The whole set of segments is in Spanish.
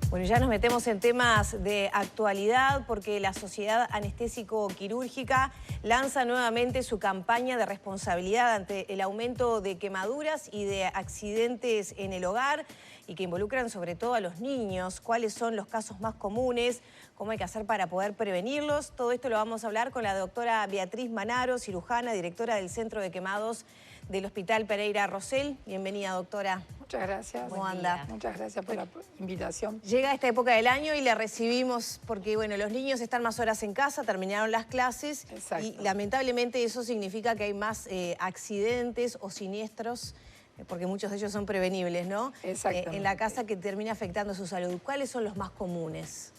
Bueno, ya nos metemos en temas de actualidad porque la Sociedad Anestésico-Quirúrgica lanza nuevamente su campaña de responsabilidad ante el aumento de quemaduras y de accidentes en el hogar y que involucran sobre todo a los niños. ¿Cuáles son los casos más comunes? ¿Cómo hay que hacer para poder prevenirlos? Todo esto lo vamos a hablar con la doctora Beatriz Manaro, cirujana, directora del Centro de Quemados del Hospital Pereira Rosell. Bienvenida, doctora. Muchas gracias. ¿Cómo anda? Muchas gracias por la invitación. Llega esta época del año y la recibimos porque, bueno, los niños están más horas en casa, terminaron las clases. Exacto. Y lamentablemente eso significa que hay más accidentes o siniestros, porque muchos de ellos son prevenibles, ¿no? Exactamente. En la casa que termina afectando su salud. ¿Cuáles son los más comunes?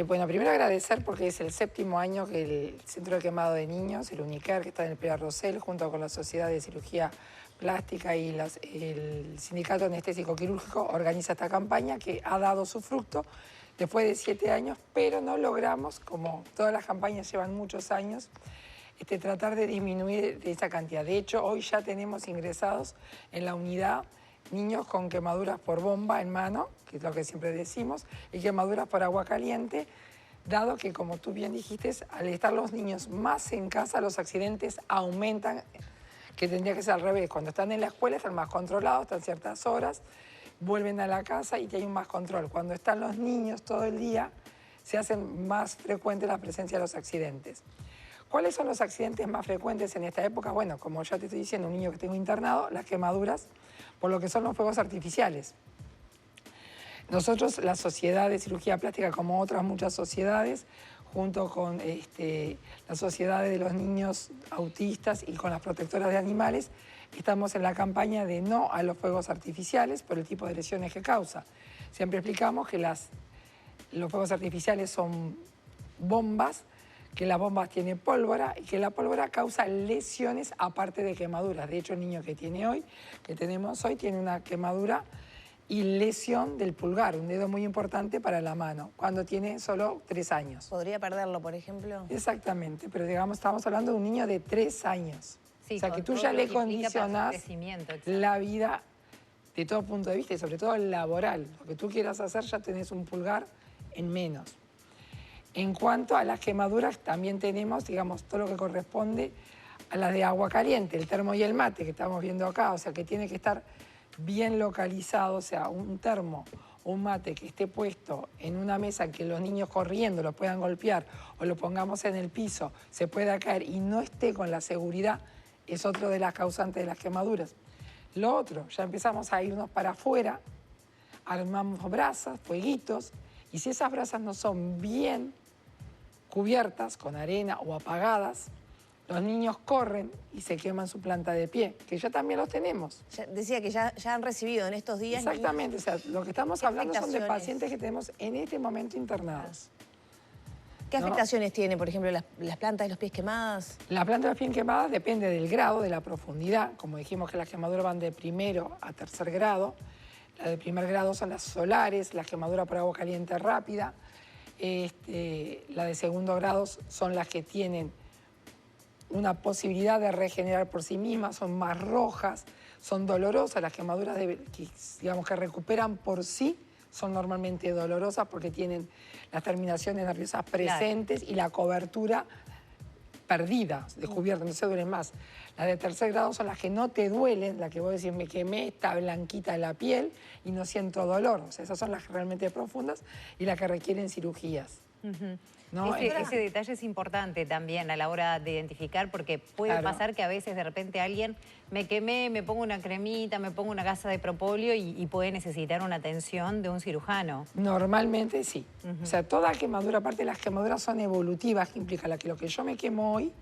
Bueno, primero agradecer porque es el 7º año que el Centro de Quemado de Niños, el UNICER, que está en el Pereira Rosell, junto con la Sociedad de Cirugía Plástica y el Sindicato Anestésico Quirúrgico, organiza esta campaña que ha dado su fruto después de 7 años, pero no logramos, como todas las campañas llevan muchos años, tratar de disminuir esa cantidad. De hecho, hoy ya tenemos ingresados en la unidad niños con quemaduras por bomba en mano, que es lo que siempre decimos, y quemaduras por agua caliente, dado que, como tú bien dijiste, al estar los niños más en casa, los accidentes aumentan, que tendría que ser al revés. Cuando están en la escuela están más controlados, están ciertas horas, vuelven a la casa y hay un más control. Cuando están los niños todo el día, se hacen más frecuente la presencia de los accidentes. ¿Cuáles son los accidentes más frecuentes en esta época? Bueno, como ya te estoy diciendo, un niño que tengo internado, las quemaduras, por lo que son los fuegos artificiales. Nosotros, la Sociedad de Cirugía Plástica, como otras muchas sociedades, junto con las sociedades de los niños autistas y con las protectoras de animales, estamos en la campaña de no a los fuegos artificiales por el tipo de lesiones que causa. Siempre explicamos que los fuegos artificiales son bombas, que las bombas tienen pólvora y que la pólvora causa lesiones aparte de quemaduras. De hecho, el niño que tenemos hoy, tiene una quemadura y lesión del pulgar, un dedo muy importante para la mano, cuando tiene solo 3 años. ¿Podría perderlo, por ejemplo? Exactamente, pero digamos, estamos hablando de un niño de 3 años. Sí, o sea, que tú ya le condicionás la vida de todo punto de vista y sobre todo el laboral. Lo que tú quieras hacer, ya tenés un pulgar en menos. En cuanto a las quemaduras, también tenemos, digamos, todo lo que corresponde a las de agua caliente, el termo y el mate que estamos viendo acá, o sea, que tiene que estar bien localizado, o sea, un termo o un mate que esté puesto en una mesa que los niños corriendo lo puedan golpear o lo pongamos en el piso, se pueda caer y no esté con la seguridad, es otro de las causantes de las quemaduras. Lo otro, ya empezamos a irnos para afuera, armamos brasas, fueguitos, y si esas brasas no son bien cubiertas con arena o apagadas, los niños corren y se queman su planta de pie, que ya también los tenemos. Decía que ya han recibido en estos días. Exactamente, o sea, lo que estamos hablando son de pacientes que tenemos en este momento internados. ¿Qué afectaciones tiene, por ejemplo, las plantas de los pies quemadas? La planta de los pies quemadas depende del grado, de la profundidad. Como dijimos que las quemaduras van de 1º a 3er grado. Las de 1er grado son las solares, las quemaduras por agua caliente rápida. Las de 2º grado son las que tienen una posibilidad de regenerar por sí mismas, son más rojas, son dolorosas. Las quemaduras que recuperan por sí son normalmente dolorosas porque tienen las terminaciones nerviosas presentes y la cobertura perdida, descubierta, no se duelen más. Las de 3er grado son las que no te duelen, las que vos decís, me quemé, está blanquita de la piel y no siento dolor. O sea, esas son las realmente profundas y las que requieren cirugías. ¿No? Ese detalle es importante también a la hora de identificar, porque puede pasar que a veces de repente alguien me quemé, me pongo una cremita, me pongo una gasa de propóleo y puede necesitar una atención de un cirujano. Normalmente sí. O sea, toda quemadura, aparte las quemaduras son evolutivas, que implica que lo que yo me quemo hoy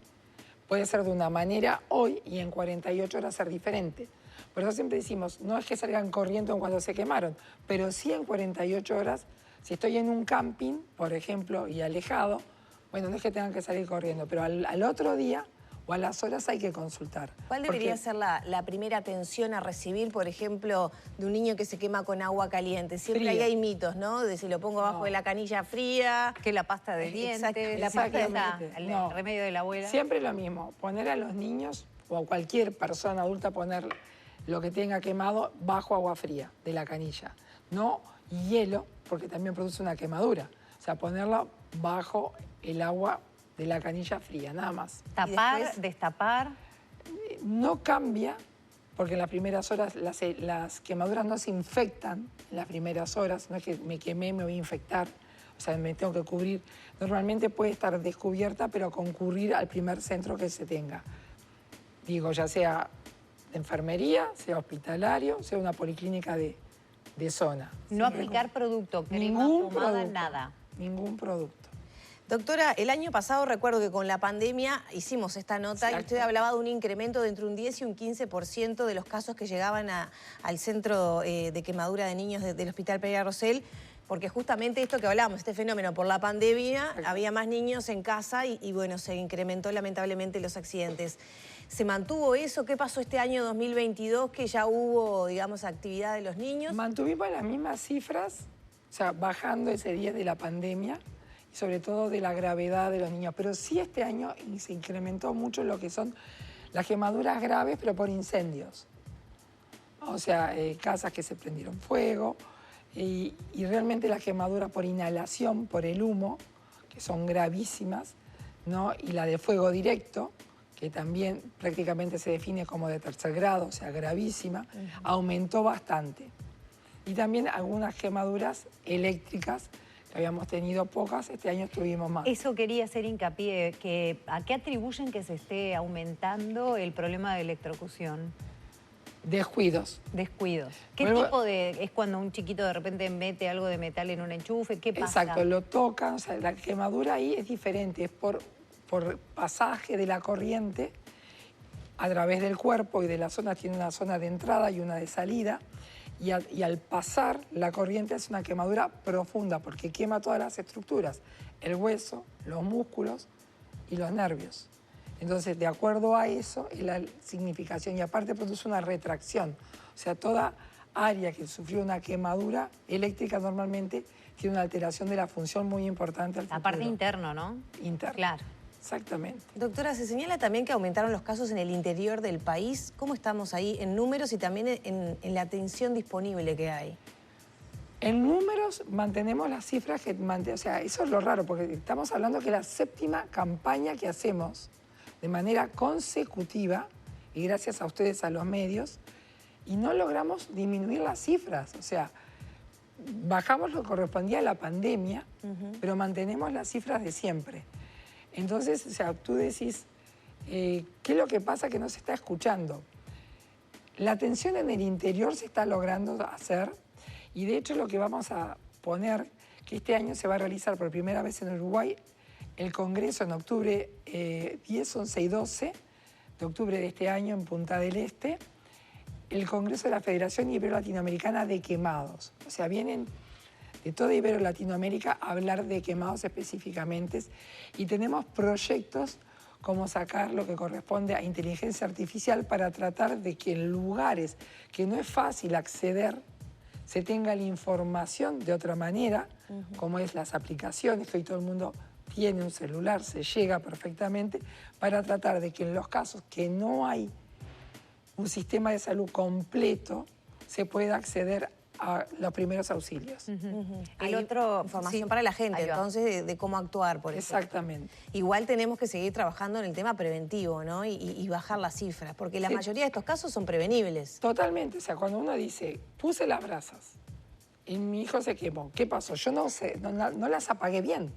puede ser de una manera hoy y en 48 horas ser diferente. Por eso siempre decimos, no es que salgan corriendo cuando se quemaron, pero sí en 48 horas. Si estoy en un camping, por ejemplo, y alejado, bueno, no es que tengan que salir corriendo, pero al otro día o a las horas hay que consultar. ¿Cuál debería ser la primera atención a recibir, por ejemplo, de un niño que se quema con agua caliente? Siempre ahí hay mitos, ¿no? De si lo pongo abajo de la canilla fría. Que la pasta de dientes, la pasta el remedio de la abuela. Siempre lo mismo, poner a los niños o a cualquier persona adulta poner lo que tenga quemado bajo agua fría de la canilla. No hielo, porque también produce una quemadura. O sea, ponerla bajo el agua de la canilla fría, nada más. Tapar, después, destapar. No cambia, porque en las primeras horas las quemaduras no se infectan en las primeras horas, no es que me quemé, me voy a infectar, o sea, me tengo que cubrir. Normalmente puede estar descubierta, pero concurrir al primer centro que se tenga. Digo, ya sea de enfermería, sea hospitalario, sea una policlínica de zona. No aplicar producto, crema, pomada, nada. Ningún producto. Doctora, el año pasado recuerdo que con la pandemia hicimos esta nota y usted hablaba de un incremento de entre un 10 y un 15% de los casos que llegaban al centro de quemadura de niños del Hospital Pereira Rosell, porque justamente esto que hablábamos, este fenómeno por la pandemia, había más niños en casa y bueno, se incrementó lamentablemente los accidentes. ¿Se mantuvo eso? ¿Qué pasó este año 2022 que ya hubo, digamos, actividad de los niños? Mantuvimos las mismas cifras, o sea, bajando ese 10 de la pandemia, sobre todo de la gravedad de los niños. Pero sí este año se incrementó mucho lo que son las quemaduras graves, pero por incendios. O sea, casas que se prendieron fuego y realmente las quemaduras por inhalación, por el humo, que son gravísimas, ¿no? Y la de fuego directo, que también prácticamente se define como de tercer grado, o sea, gravísima, aumentó bastante. Y también algunas quemaduras eléctricas, habíamos tenido pocas, este año tuvimos más. Eso quería hacer hincapié, que ¿a qué atribuyen que se esté aumentando el problema de electrocución? Descuidos. Descuidos. ¿Qué tipo de...? ¿Es cuando un chiquito de repente mete algo de metal en un enchufe? ¿Qué pasa? Exacto, lo tocan, o sea, la quemadura ahí es diferente, es por pasaje de la corriente a través del cuerpo y de la zona, tiene una zona de entrada y una de salida. Y al pasar la corriente es una quemadura profunda porque quema todas las estructuras, el hueso, los músculos y los nervios. Entonces, de acuerdo a eso es la significación y aparte produce una retracción. O sea, toda área que sufrió una quemadura eléctrica normalmente tiene una alteración de la función muy importante al futuro. La parte interna, ¿no? Interna. Claro. Exactamente. Doctora, se señala también que aumentaron los casos en el interior del país. ¿Cómo estamos ahí en números y también en la atención disponible que hay? En números mantenemos las cifras que o sea, eso es lo raro, porque estamos hablando que es la 7ª campaña que hacemos de manera consecutiva, y gracias a ustedes, a los medios, y no logramos disminuir las cifras. O sea, bajamos lo que correspondía a la pandemia, pero mantenemos las cifras de siempre. Entonces, o sea, tú decís, ¿qué es lo que pasa que no se está escuchando? La atención en el interior se está logrando hacer y de hecho lo que vamos a poner, que este año se va a realizar por primera vez en Uruguay, el Congreso en octubre 10, 11 y 12 de octubre de este año en Punta del Este, el Congreso de la Federación Ibero-Latinoamericana de Quemados. O sea, vienen de toda Ibero-Latinoamérica a hablar de quemados específicamente y tenemos proyectos como sacar lo que corresponde a inteligencia artificial para tratar de que en lugares que no es fácil acceder se tenga la información de otra manera, como es las aplicaciones, que hoy todo el mundo tiene un celular, se llega perfectamente, para tratar de que en los casos que no hay un sistema de salud completo se pueda acceder a los primeros auxilios. Hay otra información para la gente, entonces, de cómo actuar, por eso. Exactamente. Igual tenemos que seguir trabajando en el tema preventivo, ¿no? Y bajar las cifras, porque la mayoría de estos casos son prevenibles. Totalmente. O sea, cuando uno dice, puse las brasas y mi hijo se quemó, ¿qué pasó? Yo no sé, no las apagué bien.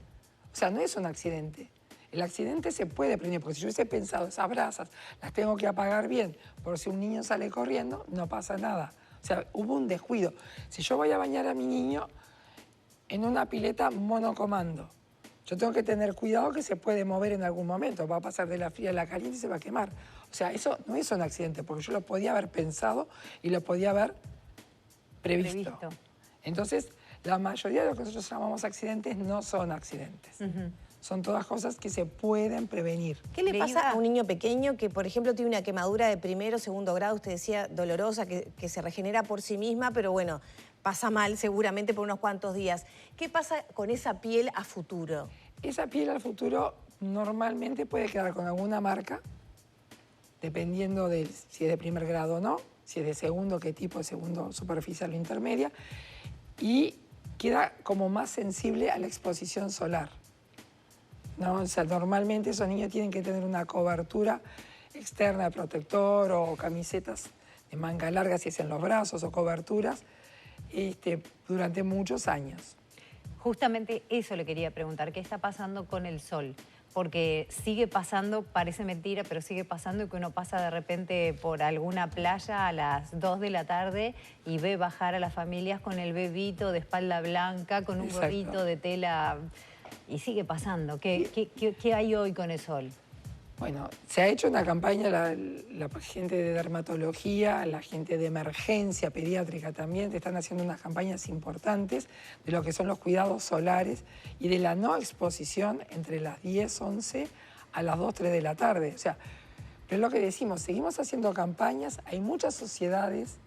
O sea, no es un accidente. El accidente se puede prevenir, porque si yo hubiese pensado, esas brasas las tengo que apagar bien, por si un niño sale corriendo, no pasa nada. O sea, hubo un descuido. Si yo voy a bañar a mi niño en una pileta monocomando, yo tengo que tener cuidado que se puede mover en algún momento, va a pasar de la fría a la caliente y se va a quemar. O sea, eso no es un accidente, porque yo lo podía haber pensado y lo podía haber previsto. Entonces, la mayoría de lo que nosotros llamamos accidentes no son accidentes. Son todas cosas que se pueden prevenir. ¿Qué le pasa a un niño pequeño que, por ejemplo, tiene una quemadura de primero o segundo grado, usted decía dolorosa, que se regenera por sí misma, pero bueno, pasa mal seguramente por unos cuantos días? ¿Qué pasa con esa piel a futuro? Esa piel al futuro normalmente puede quedar con alguna marca, dependiendo de si es de primer grado o no, si es de segundo, qué tipo de segundo, superficial o intermedia, y queda como más sensible a la exposición solar, ¿no? O sea, normalmente esos niños tienen que tener una cobertura externa de protector o camisetas de manga larga si es en los brazos o coberturas durante muchos años. Justamente eso le quería preguntar, ¿qué está pasando con el sol? Porque sigue pasando, parece mentira, pero sigue pasando que uno pasa de repente por alguna playa a las 2 de la tarde y ve bajar a las familias con el bebito de espalda blanca, con un gorrito de tela, y sigue pasando. ¿Qué hay hoy con el sol? Bueno, se ha hecho una campaña, la gente de dermatología, la gente de emergencia pediátrica también, te están haciendo unas campañas importantes de lo que son los cuidados solares y de la no exposición entre las 10, 11 a las 2, 3 de la tarde. O sea, pero es lo que decimos, seguimos haciendo campañas, hay muchas sociedades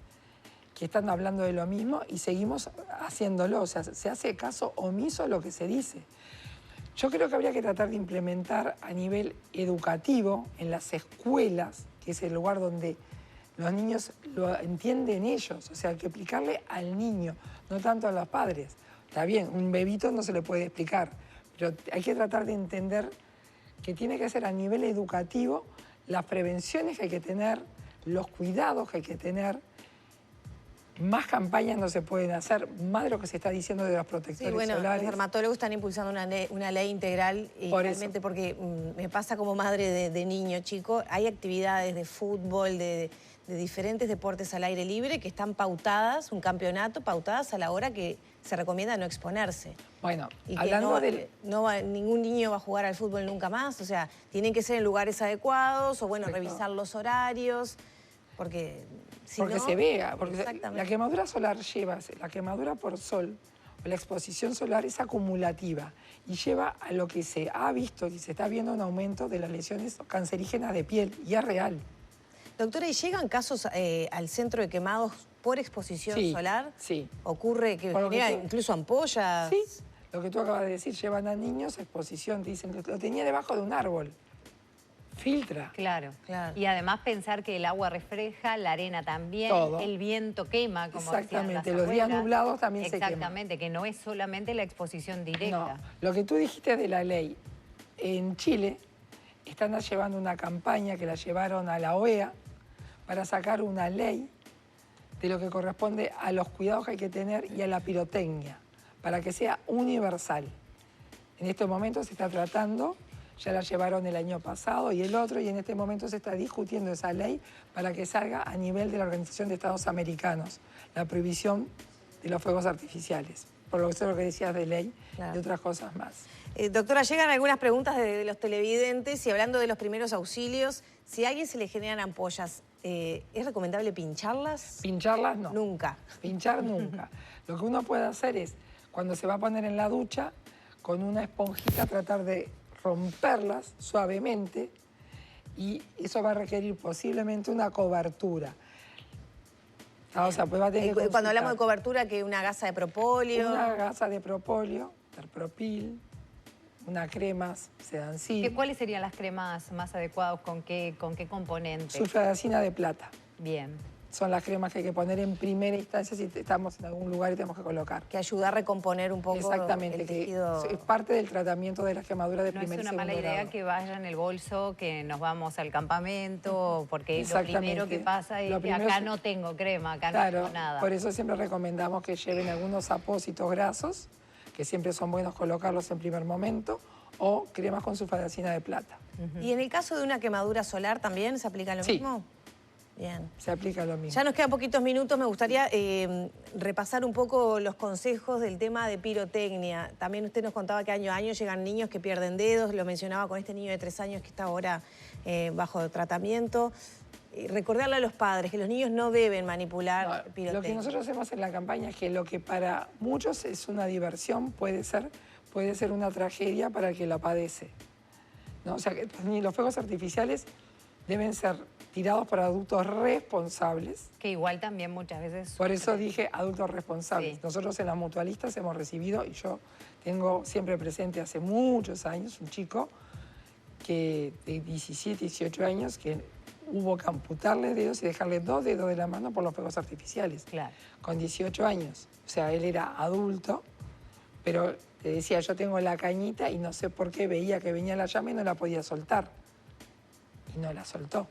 que están hablando de lo mismo y seguimos haciéndolo, o sea, se hace caso omiso a lo que se dice. Yo creo que habría que tratar de implementar a nivel educativo en las escuelas, que es el lugar donde los niños lo entienden ellos, o sea, hay que explicarle al niño, no tanto a los padres. Está bien, un bebito no se le puede explicar, pero hay que tratar de entender que tiene que ser a nivel educativo las prevenciones que hay que tener, los cuidados que hay que tener. Más campañas no se pueden hacer, más de lo que se está diciendo de los protectores solares. Los dermatólogos están impulsando una ley integral y realmente porque me pasa como madre de niño chico, hay actividades de fútbol, de diferentes deportes al aire libre que están pautadas, un campeonato pautadas a la hora que se recomienda no exponerse. Bueno, y hablando ningún niño va a jugar al fútbol nunca más, o sea, tienen que ser en lugares adecuados o bueno, Perfecto. revisar los horarios, porque... Porque se vea, porque la quemadura solar la quemadura por sol o la exposición solar es acumulativa y lleva a lo que se ha visto y se está viendo un aumento de las lesiones cancerígenas de piel y es real. Doctora, ¿y llegan casos al centro de quemados por exposición solar? Sí. ¿Ocurre que genera incluso ampollas? Sí, lo que tú acabas de decir, llevan a niños a exposición, te dicen que lo tenía debajo de un árbol. Filtra. Claro. Y además pensar que el agua refleja, la arena también, el viento quema, como exactamente, los días nublados también se queman. Exactamente, que no es solamente la exposición directa. No, lo que tú dijiste de la ley, en Chile están llevando una campaña que la llevaron a la OEA para sacar una ley de lo que corresponde a los cuidados que hay que tener y a la pirotecnia, para que sea universal. En estos momentos se está tratando. Ya la llevaron el año pasado y el otro, y en este momento se está discutiendo esa ley para que salga a nivel de la Organización de Estados Americanos, la prohibición de los fuegos artificiales, por lo que decías de ley y otras cosas más. Doctora, llegan algunas preguntas de los televidentes y hablando de los primeros auxilios, si a alguien se le generan ampollas, ¿es recomendable pincharlas? Pincharlas no. Nunca. Pinchar nunca. Lo que uno puede hacer es, cuando se va a poner en la ducha, con una esponjita tratar de romperlas suavemente y eso va a requerir posiblemente una cobertura. O sea, pues va a tener que cuando hablamos de cobertura, ¿que una gasa de propóleo? Una gasa de propóleo, terpropil, una crema sedancil. ¿Cuáles serían las cremas más adecuadas? ¿Con qué componente? Sulfadacina de plata. Bien. Son las cremas que hay que poner en primera instancia si estamos en algún lugar y tenemos que colocar. Que ayuda a recomponer un poco exactamente, el tejido. Que es parte del tratamiento de las quemaduras de primer y segundo grado. No es una mala idea que vaya en el bolso, que nos vamos al campamento, porque lo primero que pasa es que acá no tengo crema, acá no tengo nada. Por eso siempre recomendamos que lleven algunos apósitos grasos, que siempre son buenos colocarlos en primer momento, o cremas con sulfadacina de plata. ¿Y en el caso de una quemadura solar también se aplica lo mismo? Bien. Se aplica lo mismo. Ya nos quedan poquitos minutos, me gustaría repasar un poco los consejos del tema de pirotecnia. También usted nos contaba que año a año llegan niños que pierden dedos, lo mencionaba con este niño de 3 años que está ahora bajo tratamiento. Recordarle a los padres que los niños no deben manipular pirotecnia. Lo que nosotros hacemos en la campaña es que lo que para muchos es una diversión puede ser una tragedia para el que la padece, ¿no? O sea, que los fuegos artificiales deben ser tirados por adultos responsables. Que igual también muchas veces... Por eso dije adultos responsables. Sí. Nosotros en las mutualistas hemos recibido, y yo tengo siempre presente hace muchos años, un chico de 17, 18 años que hubo que amputarle dedos y dejarle 2 dedos de la mano por los fuegos artificiales. Claro. Con 18 años. O sea, él era adulto, pero le decía, yo tengo la cañita y no sé por qué veía que venía la llama y no la podía soltar. Y no la soltó.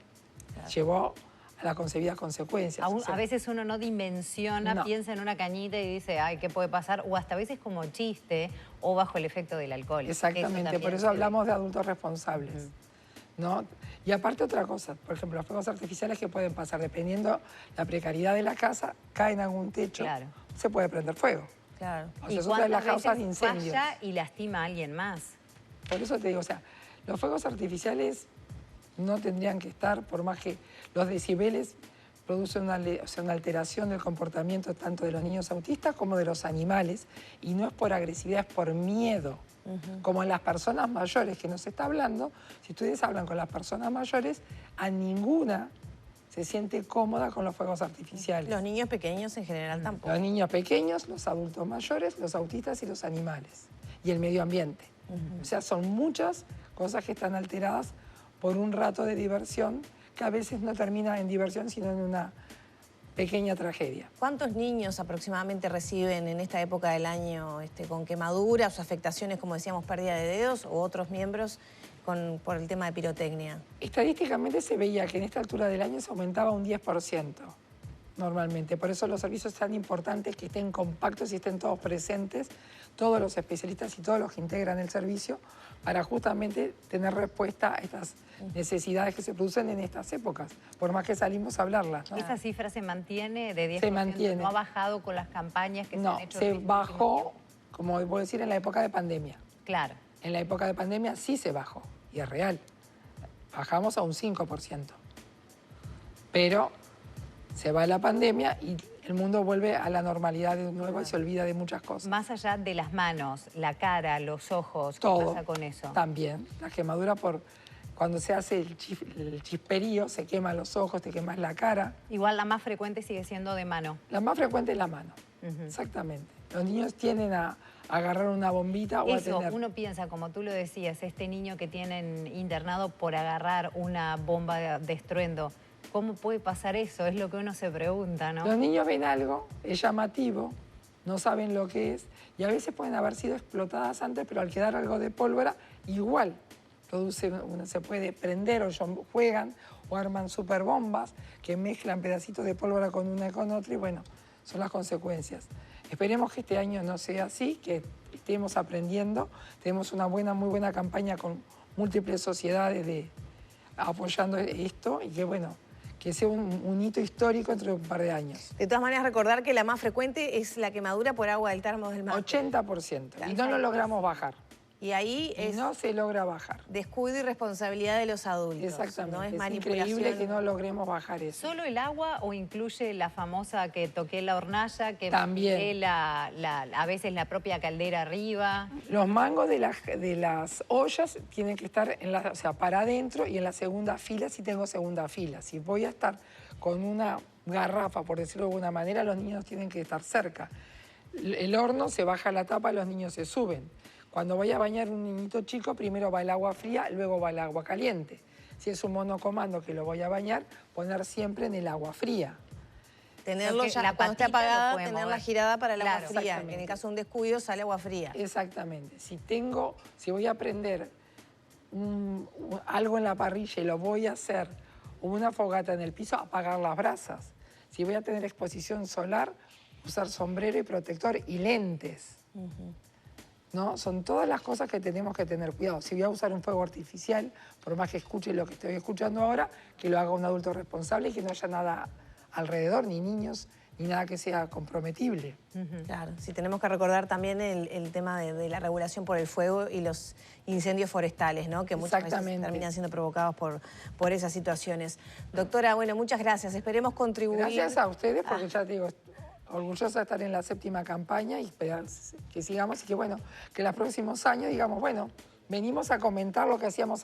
Claro. Llevó a las concebidas consecuencias. A veces uno no dimensiona, piensa en una cañita y dice, ay, ¿qué puede pasar? O hasta a veces como chiste o bajo el efecto del alcohol. Exactamente, por eso hablamos de adultos responsables. ¿No? Y aparte otra cosa, por ejemplo, los fuegos artificiales que pueden pasar, dependiendo la precariedad de la casa, caen en algún techo, se puede prender fuego. Claro. O sea, es otra de las causas de incendios. Falla y lastima a alguien más. Por eso te digo, o sea, los fuegos artificiales no tendrían que estar, por más que los decibeles producen una alteración del comportamiento tanto de los niños autistas como de los animales, y no es por agresividad, es por miedo. Como en las personas mayores que nos está hablando, si ustedes hablan con las personas mayores, a ninguna se siente cómoda con los fuegos artificiales. Los niños pequeños en general tampoco. Los niños pequeños, los adultos mayores, los autistas y los animales. Y el medio ambiente. O sea, son muchas cosas que están alteradas por un rato de diversión que a veces no termina en diversión, sino en una pequeña tragedia. ¿Cuántos niños aproximadamente reciben en esta época del año con quemaduras o afectaciones, como decíamos, pérdida de dedos o otros miembros por el tema de pirotecnia? Estadísticamente se veía que en esta altura del año se aumentaba un 10% normalmente. Por eso los servicios tan importantes que estén compactos y estén todos presentes, todos los especialistas y todos los que integran el servicio, para justamente tener respuesta a estas necesidades que se producen en estas épocas, por más que salimos a hablarlas, ¿no? ¿Esa cifra se mantiene de 10%? Se mantiene. ¿No ha bajado con las campañas que se han hecho? No, se bajó, como puedo decir, en la época de pandemia. Claro. En la época de pandemia sí se bajó, y es real. Bajamos a un 5%. Pero se va la pandemia y el mundo vuelve a la normalidad de nuevo y se olvida de muchas cosas. Más allá de las manos, la cara, los ojos, ¿qué todo pasa con eso? También, la quemadura cuando se hace el chisperío, se queman los ojos, te quemas la cara. Igual la más frecuente sigue siendo de mano. La más frecuente es la mano, exactamente. Los niños tienden a agarrar una bombita o a tener... Uno piensa, como tú lo decías, este niño que tienen internado por agarrar una bomba de estruendo, ¿cómo puede pasar eso? Es lo que uno se pregunta, ¿no? Los niños ven algo, es llamativo, no saben lo que es, y a veces pueden haber sido explotadas antes, pero al quedar algo de pólvora, igual se puede prender o juegan o arman superbombas que mezclan pedacitos de pólvora con una y con otra, y bueno, son las consecuencias. Esperemos que este año no sea así, que estemos aprendiendo. Tenemos una muy buena campaña con múltiples sociedades apoyando esto, y que bueno, que sea un hito histórico entre un par de años. De todas maneras, recordar que la más frecuente es la quemadura por agua del termo del mate. 80%. Y no lo logramos bajar. Y ahí no se logra bajar. Descuido y responsabilidad de los adultos. Exactamente. No es manipulación. Increíble que no logremos bajar eso. ¿Solo el agua o incluye la famosa que toqué la hornalla, que también a veces la propia caldera arriba? Los mangos de las ollas tienen que estar para adentro y en la segunda fila si tengo segunda fila. Si voy a estar con una garrafa, por decirlo de alguna manera, los niños tienen que estar cerca. El horno se baja la tapa, los niños se suben. Cuando voy a bañar un niñito chico, primero va el agua fría, luego va el agua caliente. Si es un monocomando que lo voy a bañar, poner siempre en el agua fría. Tenerlo ya, cuando esté apagada, tenerla girada para el agua fría. En el caso de un descuido, sale agua fría. Exactamente. Si voy a prender algo en la parrilla y lo voy a hacer, una fogata en el piso, apagar las brasas. Si voy a tener exposición solar, usar sombrero y protector y lentes. ¿No? Son todas las cosas que tenemos que tener cuidado. Si voy a usar un fuego artificial, por más que escuche lo que estoy escuchando ahora, que lo haga un adulto responsable y que no haya nada alrededor, ni niños, ni nada que sea comprometible. Claro, sí, tenemos que recordar también el tema de la regulación por el fuego y los incendios forestales, ¿no? Que muchas veces terminan siendo provocados por esas situaciones. Doctora, bueno, muchas gracias. Esperemos contribuir. Gracias a ustedes, porque ya te digo, orgullosa de estar en la 7ª campaña y esperar que sigamos y que bueno, que los próximos años digamos, bueno, venimos a comentar lo que hacíamos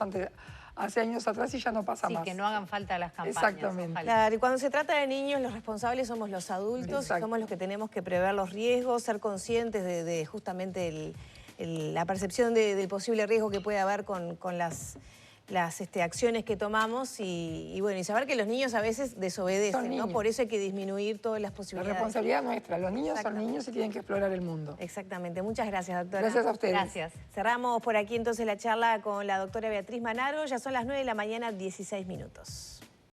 hace años atrás y ya no pasa más. Sí, que no hagan falta las campañas. Exactamente. Claro, y cuando se trata de niños, los responsables somos los adultos, somos los que tenemos que prever los riesgos, ser conscientes de justamente la percepción del posible riesgo que puede haber con las las acciones que tomamos y bueno, y saber que los niños a veces desobedecen, ¿no? Por eso hay que disminuir todas las posibilidades. La responsabilidad nuestra, los niños son niños y tienen que explorar el mundo. Exactamente, muchas gracias, doctora. Gracias a ustedes. Gracias. Cerramos por aquí entonces la charla con la doctora Beatriz Manaro, ya son las 9 de la mañana, 16 minutos.